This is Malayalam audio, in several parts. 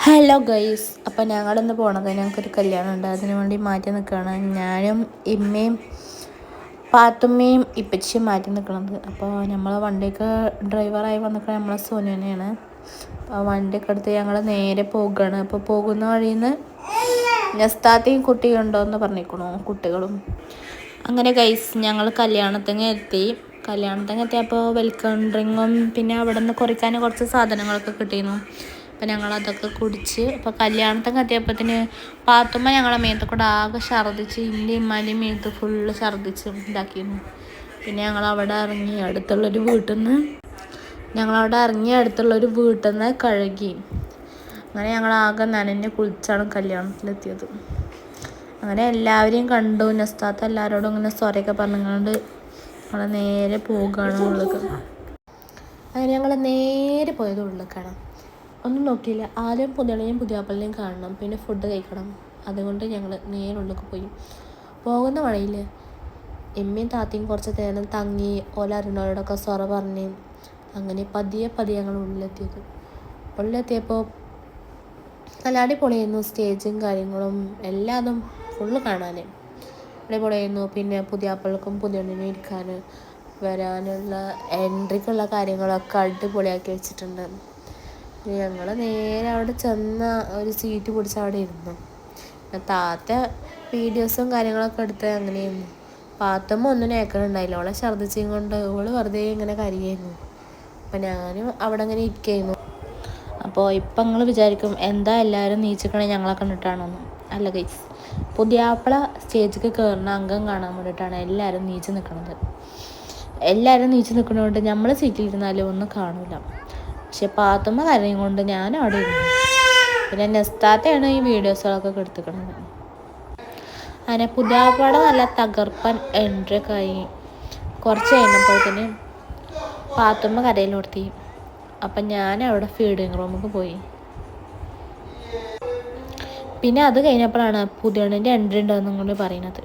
ഹലോ ഗൈസ്, അപ്പോൾ ഞങ്ങളിന്ന് പോണത് ഞങ്ങൾക്കൊരു കല്യാണം ഉണ്ട്. അതിനു വേണ്ടി മാറ്റി നിൽക്കുകയാണ്. ഞാനും ഇമ്മയും പാത്തുമ്മയും ഇപ്പച്ചിയും മാറ്റി നിൽക്കണത്. അപ്പോൾ നമ്മളെ വണ്ടിയൊക്കെ ഡ്രൈവറായി വന്നിട്ട് നമ്മളെ സോനു തന്നെയാണ്. അപ്പോൾ വണ്ടിയൊക്കെ എടുത്ത് ഞങ്ങൾ നേരെ പോകുകയാണ്. അപ്പോൾ പോകുന്ന വഴിയിൽ നിന്ന് നസ്താത്തയും കുട്ടിയും ഉണ്ടോയെന്ന് പറഞ്ഞിരിക്കണു, കുട്ടികളും. അങ്ങനെ ഗൈസ് ഞങ്ങൾ കല്യാണത്തിന് എത്തിയപ്പോൾ വെൽക്കം ഡ്രിങ്കും പിന്നെ അവിടെ നിന്ന് കുറിക്കാൻ കുറച്ച് സാധനങ്ങളൊക്കെ കിട്ടിയിരുന്നു. അപ്പം ഞങ്ങളതൊക്കെ കുടിച്ച് അപ്പോൾ കല്യാണത്തൊക്കെ എത്തിയപ്പോഴത്തേന് പാത്തുമ്മ ഞങ്ങളെ മേത്ത് കൂടെ ആകെ ഛർദ്ദിച്ച് ഇൻ്റെ ഇമ്മാൻ്റെയും മേത്ത് ഫുള്ള് ഛർദ്ദിച്ച് ഇതാക്കിയിരുന്നു. പിന്നെ ഞങ്ങളവിടെ ഇറങ്ങി അടുത്തുള്ളൊരു വീട്ടിൽ നിന്ന് കഴുകി. അങ്ങനെ ഞങ്ങളാകെ നനഞ്ഞ് കുളിച്ചാണ് കല്യാണത്തിലെത്തിയത്. അങ്ങനെ എല്ലാവരെയും കണ്ടു. നസ്താത്ത എല്ലാവരോടും ഇങ്ങനെ സ്വരയൊക്കെ പറഞ്ഞുകൊണ്ട് ഞങ്ങൾ നേരെ പോകുകയാണ് ഉള്ളിലേക്ക്. അങ്ങനെ ഞങ്ങൾ നേരെ പോയത് ഉള്ളിലേക്കാണ്. ഒന്നും നോക്കിയില്ല. ആദ്യം പുതിയാപ്പളിനെയും കാണണം, പിന്നെ ഫുഡ് കഴിക്കണം. അതുകൊണ്ട് ഞങ്ങൾ നേരെ ഉള്ളിലേക്ക് പോയി. പോകുന്ന വഴിയിൽ എമ്മയും താത്തയും കുറച്ച് നേരം തങ്ങി ഓലറിനോടൊക്കെ സൊറ പറഞ്ഞ് അങ്ങനെ പതിയെ ഞങ്ങൾ ഉള്ളിലെത്തിയപ്പോൾ നല്ല അടിപൊളിയായിരുന്നു. സ്റ്റേജും കാര്യങ്ങളും എല്ലാതും ഫുള്ള് കാണാൻ അടിപൊളിയായിരുന്നു. പിന്നെ പുതിയാപ്പൾക്കും പുതിയണ്ണിനും ഇരിക്കാൻ വരാനുള്ള എൻട്രിക്കുള്ള കാര്യങ്ങളൊക്കെ അടിപൊളിയാക്കി വെച്ചിട്ടുണ്ട്. ഞങ്ങൾ നേരെ അവിടെ ചെന്ന ഒരു സീറ്റ് പിടിച്ച് അവിടെ ഇരുന്നു. താത്ത വീഡിയോസും കാര്യങ്ങളൊക്കെ എടുത്ത് അങ്ങനെയായിരുന്നു. പാത്തമ്മ ഒന്നും നേക്കണുണ്ടായില്ല. അവളെ ഛർദ്ദിച്ചും കൊണ്ട് അവൾ വെറുതെ ഇങ്ങനെ കരയായിരുന്നു. അപ്പം ഞാനും അവിടെ അങ്ങനെ ഇരിക്കുകയായിരുന്നു. അപ്പോൾ ഇപ്പം നിങ്ങൾ വിചാരിക്കും എന്താ എല്ലാവരും നീച്ചിക്കണേ ഞങ്ങളെ കണ്ടിട്ടാണെന്ന്. അല്ല ഗൈസ്, പുതിയാപ്പള സ്റ്റേജിലേക്ക് കയറുന്ന അംഗം കാണാൻ വേണ്ടിയിട്ടാണ് എല്ലാവരും നീച്ച് നിൽക്കുന്നത്. എല്ലാവരും നീച്ച് നിൽക്കുന്നതുകൊണ്ട് നമ്മൾ സീറ്റിലിരുന്നാലും ഒന്നും കാണില്ല. പക്ഷെ പാത്തുമ്മ കരയും കൊണ്ട് ഞാൻ അവിടെ ഇരുന്നു. പിന്നെ നെസ്താത്തയാണ് ഈ വീഡിയോസുകളൊക്കെ എടുത്തിരിക്കുന്നത്. അങ്ങനെ പുതിയാപ്പള നല്ല തകർപ്പൻ എൻട്രി ഒക്കെ ആയി. കുറച്ച് കഴിഞ്ഞപ്പോഴത്തേന് പാത്തുമ്മ കരയിൽ നിർത്തി. അപ്പം ഞാൻ അവിടെ ഫീഡിങ് റൂമിലേക്ക് പോയി. പിന്നെ അത് കഴിഞ്ഞപ്പോഴാണ് പുതിയണ്ണിൻ്റെ എൻട്രി ഉണ്ടെന്നും കൊണ്ട് പറയുന്നത്.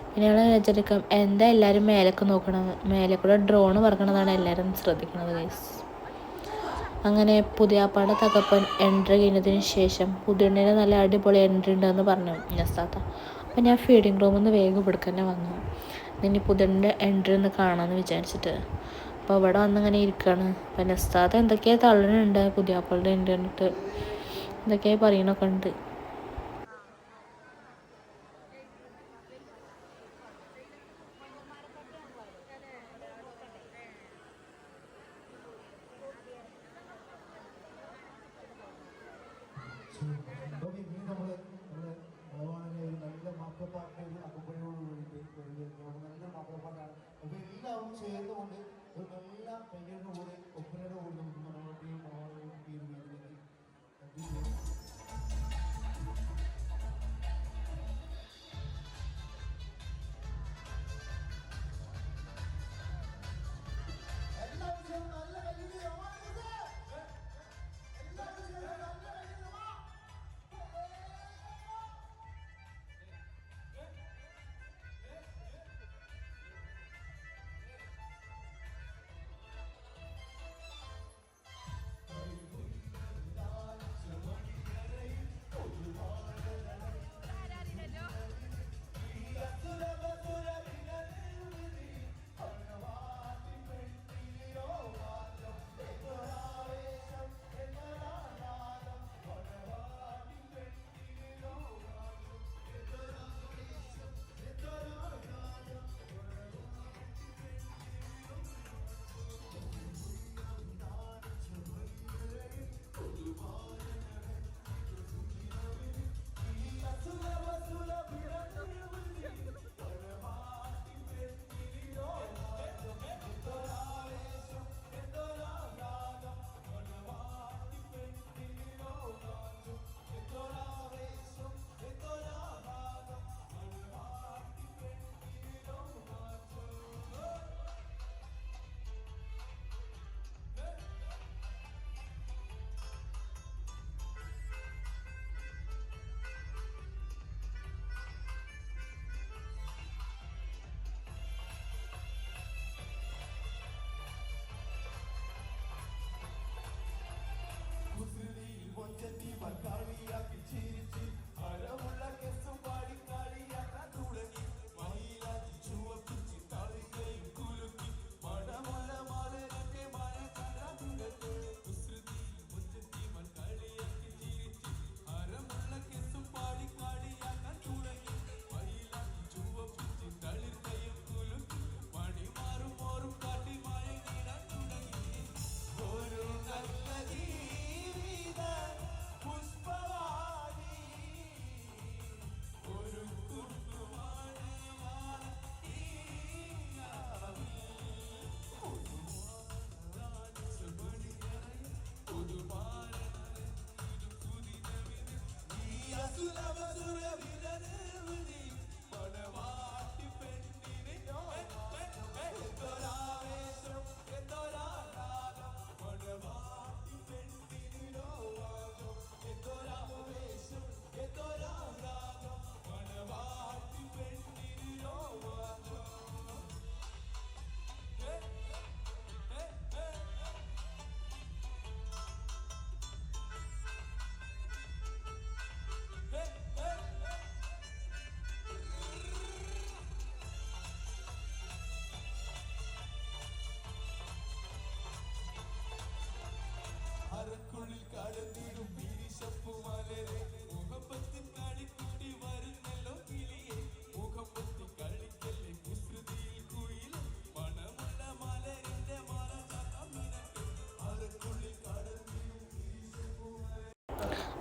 പിന്നെ ഞങ്ങൾ വിചാരിക്കും എന്താ എല്ലാവരും മേലേക്ക് നോക്കണത്, മേലെ കൂടെ ഡ്രോണ് പറക്കണതാണ് എല്ലാവരും ശ്രദ്ധിക്കുന്നത് ഗൈസ്. അങ്ങനെ പുതിയാപ്പാടെ തകപ്പൻ എൻട്രി കഴിഞ്ഞതിന് ശേഷം പുതിയണ്ണിന് നല്ല അടിപൊളി എൻട്രി ഉണ്ടെന്ന് പറഞ്ഞു നസ്താത്ത. അപ്പം ഞാൻ ഫീഡിങ് റൂമിൽ നിന്ന് വേഗം ഇവിടേക്ക് തന്നെ വന്നു. ഇനി പുതിയണ്ണിൻ്റെ എൻട്രി ഒന്ന് കാണാമെന്ന് വിചാരിച്ചിട്ട്. അപ്പോൾ ഇവിടെ വന്നിങ്ങനെ ഇരിക്കുകയാണ്. അപ്പം നസ്താത്ത എന്തൊക്കെയോ തള്ളുന്നുണ്ട് പുതിയാപ്പാളുടെ എൻട്രി കണ്ടിട്ട്, എന്തൊക്കെയോ പറയണൊക്കെ ഉണ്ട്. എല്ലാവരും ചേർന്നുകൊണ്ട് ഒരു നല്ല പെയ്യലിന്റെ കൂടെ ഒപ്പനയുടെ കൂടെ നമുക്ക്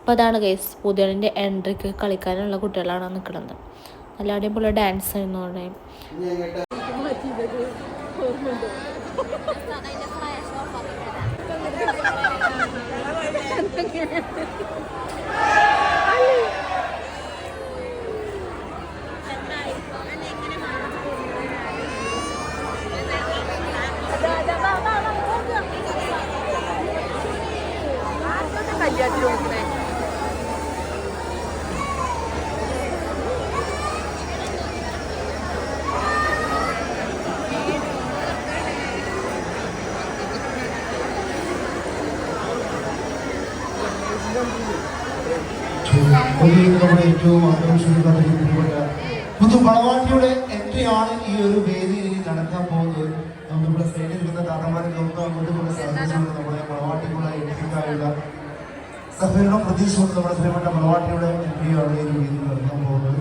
അപ്പോൾ അതാണ് ഗൈസ് പുതിയണിൻ്റെ എൻട്രിക്ക് കളിക്കാനുള്ള കുട്ടികളാണ് നിൽക്കുന്നത്. നല്ല അടിപൊളി ഡാൻസ് ആയിരുന്നു അവിടെ. നമ്മുടെ ഏറ്റവും ആഘോഷിക്കപ്പെട്ട പുതു വളവാട്ടിയുടെ എൻട്രി ആണ് ഈ ഒരു വേദിയിൽ ഇനി നടക്കാൻ പോകുന്നത്. നമ്മുടെ സൈഡിൽ നിൽക്കുന്ന താത്തമാരെ നമുക്ക് അങ്ങോട്ട് കൊണ്ട് സാധിച്ചുകൊണ്ട് നമ്മുടെ വളവാട്ടിക്കുള്ള എൻട്രിക്കായുള്ള സഹകരണം പ്രതീക്ഷിച്ചുകൊണ്ട് നമ്മുടെ പ്രിയപ്പെട്ട വളവാട്ടിയുടെ എൻട്രിയാണ് ഈ വേദിയിൽ നടക്കാൻ പോകുന്നത്.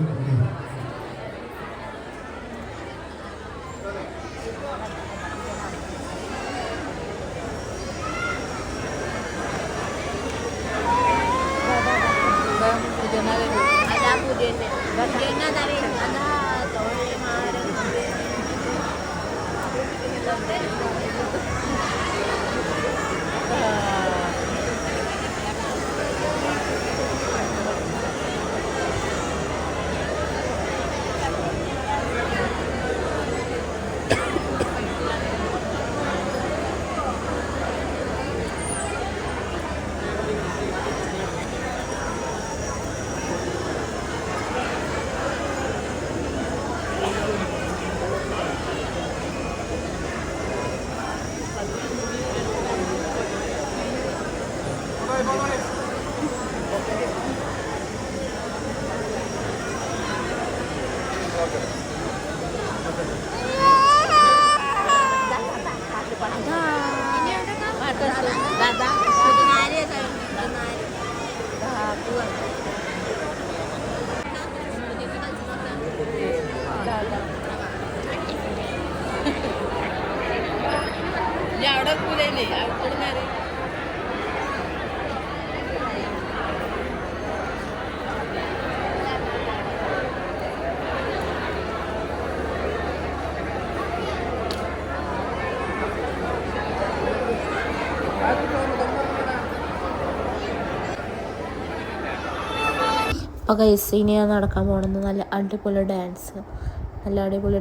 അപ്പോൾ ഗൈസ് ഇനി ഞാൻ നടക്കാൻ പോകുന്നത് നല്ല അടിപൊളി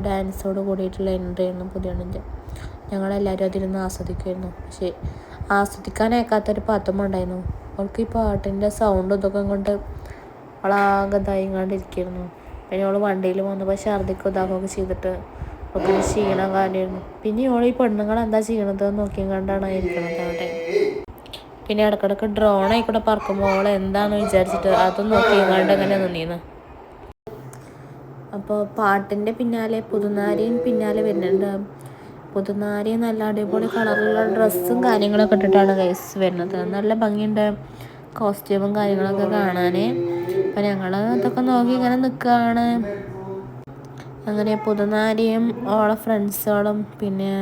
ഡാൻസോട് കൂടിയിട്ടുള്ള എൻട്രി ആയിരുന്നു പുതിയണിൻ്റെ. ഞങ്ങളെല്ലാവരും അതിലൊന്ന് ആസ്വദിക്കുമായിരുന്നു. പക്ഷേ ആസ്വദിക്കാനേക്കാത്തൊരു പാത്തുമ്മ ഉണ്ടായിരുന്നു. അവൾക്ക് ഈ പാട്ടിൻ്റെ സൗണ്ടും ഇതൊക്കെ കൊണ്ട് അവളാകെ ഇതായിക്കൊണ്ടിരിക്കുകയായിരുന്നു. പിന്നെ അവൾ വണ്ടിയിൽ വന്നപ്പോൾ ഛർദിക്കും ഇതാക്കുകയൊക്കെ ചെയ്തിട്ട് ഒക്കെ ക്ഷീണം കാര്യമായിരുന്നു. പിന്നെ അവൾ ഈ പെണ്ണുങ്ങൾ എന്താ ചെയ്യണത് നോക്കിയും കണ്ടാണ് ഇരിക്കണത് അവിടെ. പിന്നെ ഇടക്കിടക്ക് ഡ്രോൺ ആയിക്കൂടെ പറക്കുമ്പോൾ അവൾ എന്താണെന്ന് വിചാരിച്ചിട്ട് അതും നോക്കിയും കണ്ട് അങ്ങനെ നിന്നീന്ന്. അപ്പോൾ പാട്ടിൻ്റെ പിന്നാലെ പുതുനാരിയും പിന്നാലെ വരുന്നുണ്ട്. പുതുനാരി നല്ല അടിപൊളി കളറിലുള്ള ഡ്രസ്സും കാര്യങ്ങളൊക്കെ ഇട്ടിട്ടാണ് ഗൈസ് വരുന്നത്. നല്ല ഭംഗിയുണ്ട് കോസ്റ്റ്യൂമും കാര്യങ്ങളൊക്കെ കാണാൻ. അപ്പം ഞങ്ങൾ അതൊക്കെ നോക്കി ഇങ്ങനെ നിൽക്കുകയാണ്. അങ്ങനെ പുതുനാരിയും ഓളെ ഫ്രണ്ട്സുകളും പിന്നെ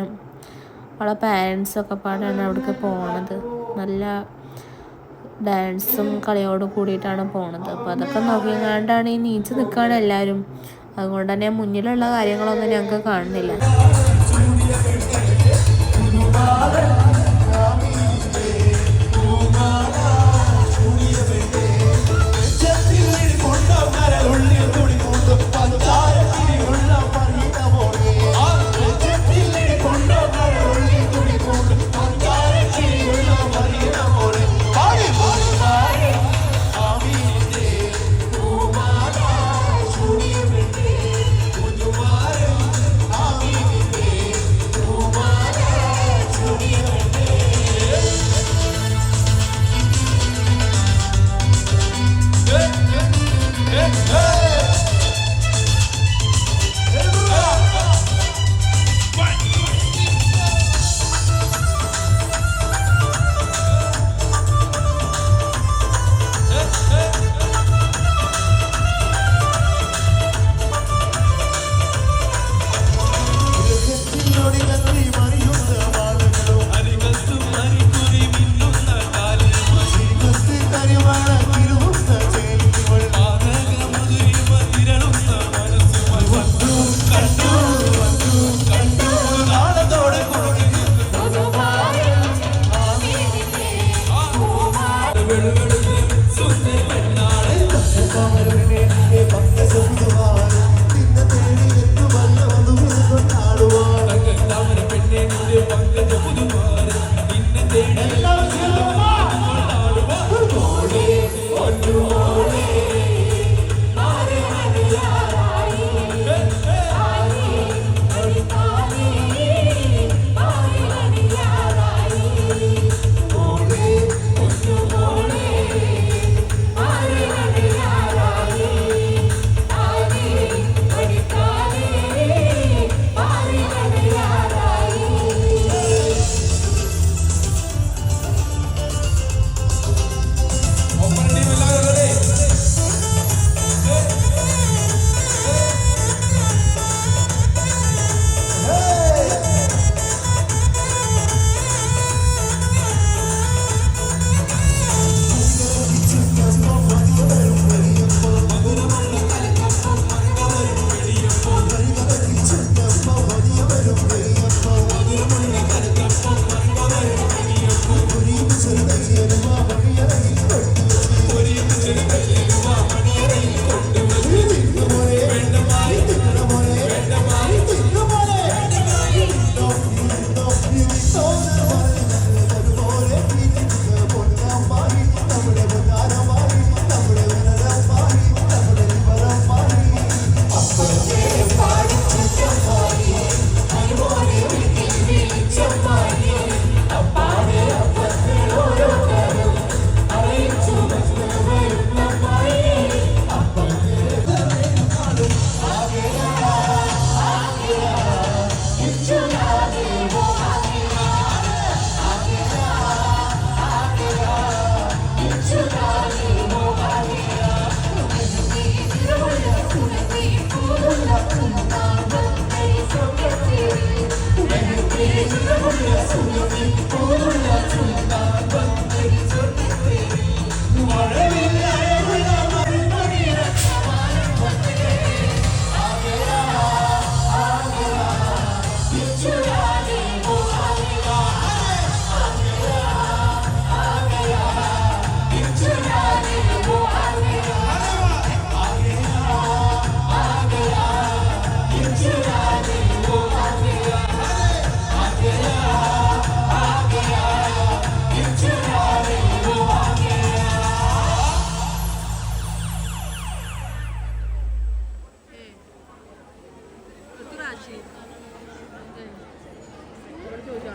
ഓളെ പാരൻസൊക്കെ പാടാണ് അവിടേക്ക് പോണത്. നല്ല ഡാൻസും കളിയോട് കൂടിയിട്ടാണ് പോണത്. അപ്പോൾ അതൊക്കെ നോക്കിക്കാണ്ടാണ് ഈ നീച്ച് നിൽക്കുകയാണ് എല്ലാവരും. അതുകൊണ്ട് തന്നെ മുന്നിലുള്ള കാര്യങ്ങളൊന്നും ഞങ്ങൾക്ക് കാണുന്നില്ല.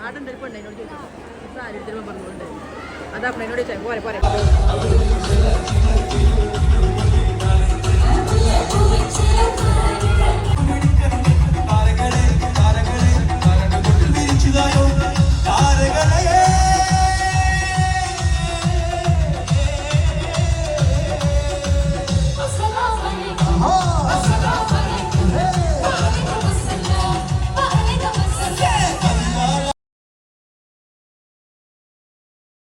ആടുണ്ട് ഒരു പെണ്ണോട് ചോദിച്ചു സാരി പറഞ്ഞുകൊണ്ട് അത് അപ്പനോട് ചോദിച്ചാൽ പോരെ പോരെ